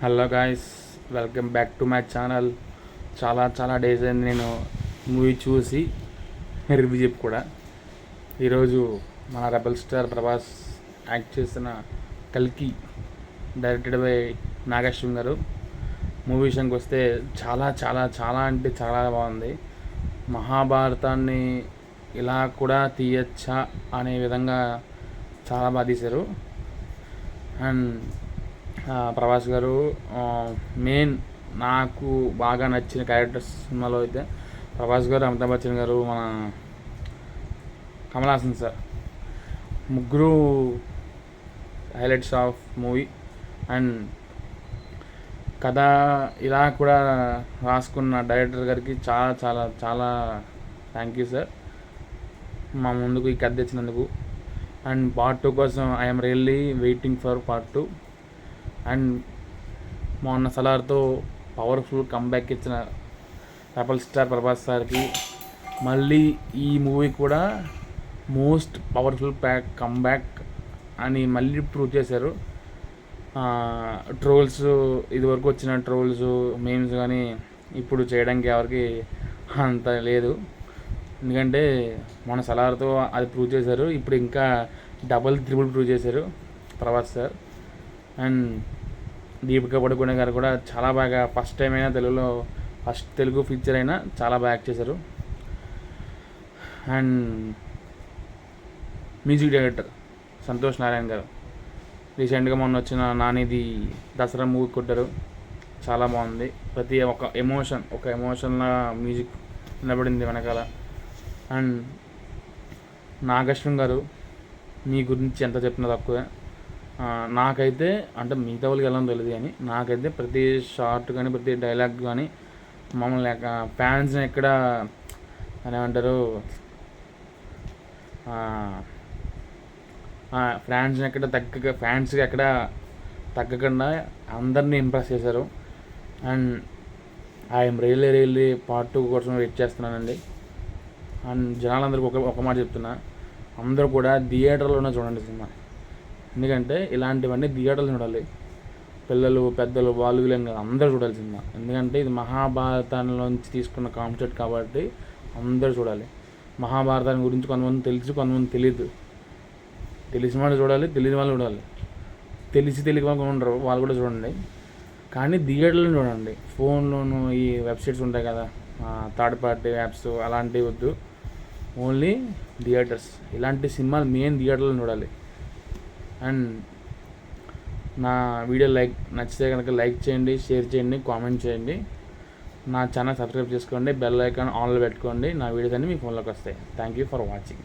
Hello guys, welcome back to my channel. చాలా days అయింది నేను మూవీ చూసి రివ్యూ చెప్పి కూడా. ఈరోజు మన రెబల్ స్టార్ ప్రభాస్ యాక్ట్ చేసిన కల్కి, డైరెక్టెడ్ బై నాగేశ్వరం గారు. మూవీ విషయానికి వస్తే చాలా అంటే చాలా బాగుంది. మహాభారతాన్ని ఇలా కూడా తీయచ్చా అనే విధంగా చాలా బాగా తీశారు. అండ్ ప్రభాస్ గారు మెయిన్ నాకు బాగా నచ్చిన క్యారెక్టర్స్ సినిమాలో అయితే ప్రభాస్ గారు, అమితాబ్ బచ్చన్ గారు, మన కమల్ హాసన్ సార్, ముగ్గురు హైలైట్స్ ఆఫ్ మూవీ. అండ్ కథ ఇలా కూడా రాసుకున్న డైరెక్టర్ గారికి చాలా థ్యాంక్ యూ సార్, మా ముందుకు ఈ కథ తెచ్చినందుకు. అండ్ పార్ట్ 2 కోసం I'm really waiting for part 2. And మొన్న సలార్తో పవర్ఫుల్ కంబ్యాక్ ఇచ్చిన రెబల్ స్టార్ ప్రభాస్ సార్కి మళ్ళీ ఈ మూవీ కూడా మోస్ట్ పవర్ఫుల్ కంబ్యాక్ అని మళ్ళీ ప్రూవ్ చేశారు. ట్రోల్స్, ఇదివరకు వచ్చిన ట్రోల్స్, మేమ్స్ కానీ ఇప్పుడు చేయడానికి ఎవరికి అంత లేదు. ఎందుకంటే మన సలార్తో అది ప్రూవ్ చేశారు, ఇప్పుడు ఇంకా డబుల్ త్రిబుల్ ప్రూవ్ చేశారు ప్రభాస్ సార్. అండ్ దీపికా పడుకునే గారు కూడా చాలా బాగా, ఫస్ట్ టైం అయినా తెలుగులో, ఫస్ట్ తెలుగు ఫీచర్ అయినా చాలా బాగా యాక్ట్ చేశారు. And music director Santosh Narayana గారు రీసెంట్గా మొన్న వచ్చిన నానిది దసరా మూవీ కొట్టారు, చాలా బాగుంది. ప్రతి ఒక ఎమోషన్లా మ్యూజిక్ నిలబడింది వెనకాల. అండ్ నాగేశ్వరం గారు, మీ గురించి ఎంత చెప్పినా తక్కువే. నాకైతే, అంటే మిగతా వాళ్ళకి ఎలా తెలియదు కానీ నాకైతే ప్రతి షార్ట్ కానీ ప్రతి డైలాగ్ కానీ మమ్మల్ని ఫ్యాన్స్ని ఎక్కడ ఏమంటారు, ఫ్యాన్స్కి ఎక్కడ తగ్గకుండా అందరినీ ఇంప్రెస్ చేశారు. అండ్ ఐఎమ్ రియల్లీ పార్ట్ 2 కోసం వెయిట్ చేస్తున్నానండి. అండ్ జనాలందరికీ ఒక మాట చెప్తున్నా, అందరూ కూడా థియేటర్లోనే చూడండి సినిమా. ఎందుకంటే ఇలాంటివన్నీ థియేటర్లు చూడాలి. పిల్లలు, పెద్దలు, వాళ్ళు వీళ్ళని కాదు, అందరూ చూడాలి సినిమా. ఎందుకంటే ఇది మహాభారతంలోంచి తీసుకున్న కాన్సెప్ట్ కాబట్టి అందరూ చూడాలి. మహాభారతాన్ని గురించి కొంతమంది తెలుసు, కొంతమంది తెలియదు. తెలిసిన వాళ్ళు చూడాలి, తెలియని వాళ్ళు చూడాలి. తెలియక వాళ్ళు ఉండరు, వాళ్ళు కూడా చూడండి. కానీ థియేటర్లో చూడండి. ఫోన్లోను ఈ వెబ్సైట్స్ ఉంటాయి కదా, థర్డ్ పార్టీ యాప్స్, అలాంటివి వద్దు. Only theatres. ఇలాంటి సినిమాలు మెయిన్ థియేటర్లో చూడాలి. అండ్ నా వీడియో నచ్చితే కనుక లైక్ చేయండి, షేర్ చేయండి, కామెంట్ చేయండి. నా ఛానల్ సబ్స్క్రైబ్ చేసుకోండి, బెల్ ఐకాన్ ఆన్లో పెట్టుకోండి. నా వీడియోస్ అన్నీ మీ ఫోన్లోకి వస్తాయి. Thank you for watching.